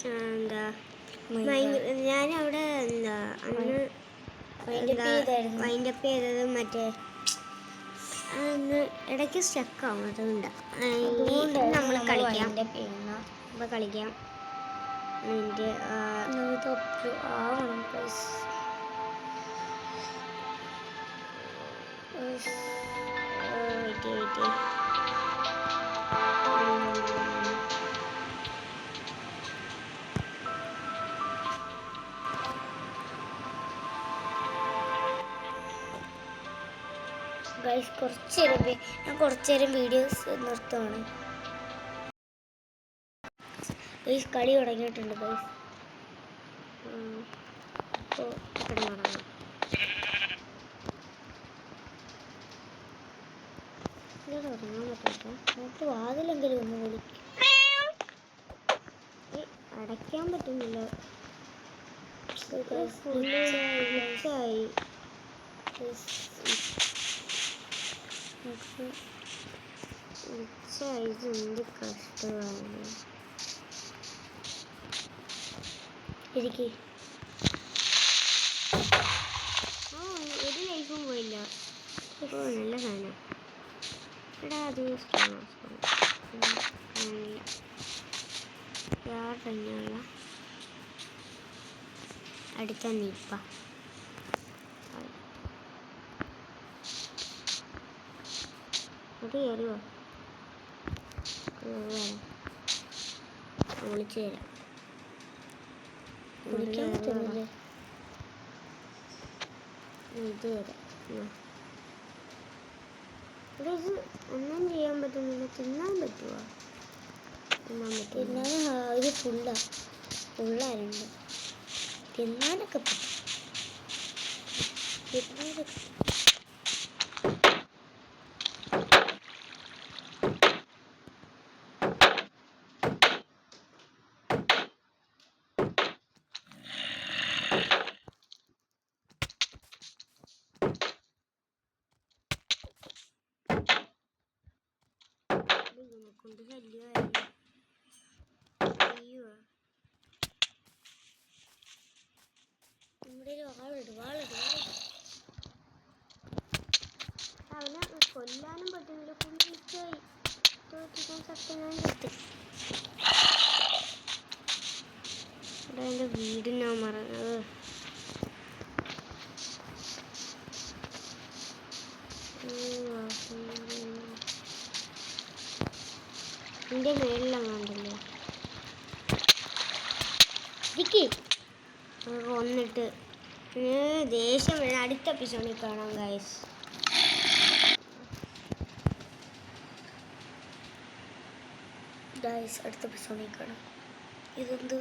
എന്താ ഞാനവിടെ എന്താ അന്ന് വൈൻഡപ്പ് ചെയ്തത് മറ്റേ ഇടയ്ക്ക് സ്റ്റക്കാവും. അതുകൊണ്ട് നമ്മൾ കളിക്കാം. അപ്പോൾ കളിക്കാം. എൻ്റെ ആവണം ഗൈസ്. വെയിറ്റ് ഗൈസ്, കുറച്ച് നേരം വീഡിയോസ് നിർത്തുവാണ്. ഗൈസ് കളി തുടങ്ങിയിട്ടുണ്ട് ഗൈസ്. അപ്പോൾ തുടങ്ങാം. ഇത് തുടങ്ങാൻ പറ്റാത്ത നമുക്ക് വാതിലെങ്കിലും ഒന്ന് വിളിക്കും. അടയ്ക്കാൻ പറ്റുന്നില്ല. ഫുള്ളായി. ഇതെന്ത് കഷ്ടമാണ്. ഇരിക്ക്. ഒരു ലൈഫും പോയില്ല. ഓ നല്ല സാധനം. എടാ അത് യാറുള്ള അടുത്ത നീപ്പ. അത് കയറുക. വിളിച്ചു തരാം. വിളിക്കാൻ പറ്റുന്നില്ലേ? ഇത് തരാം. ഇത് ഒന്നും ചെയ്യാൻ പറ്റുന്നില്ല. തിന്നാൻ പറ്റുമോ? തിന്നാൻ ഇത് ഫുള്ളായിരുന്നു. തിന്നാനൊക്കെ പറ്റും. കൊണ്ട് ശല്യമായി. നമ്മുടെ വാളിട്. അവനെ കൊല്ലാനും പറ്റുന്നില്ല. കുളിച്ചായി തോറ്റിക്കാൻ സത്യം ചത്ത്. ഇവിടെ എൻ്റെ വീട് ഞാൻ പറഞ്ഞത്. എൻ്റെ മേളിലങ്ങാണ്ടല്ലോ. ഇരിക്ക്. കൊന്നിട്ട് ദേഷ്യം വേണം. അടുത്ത എപ്പിസോഡിൽ കാണാം ഗൈസ്. അടുത്ത എപ്പിസോഡിൽ കാണാം. ഇതെന്ത്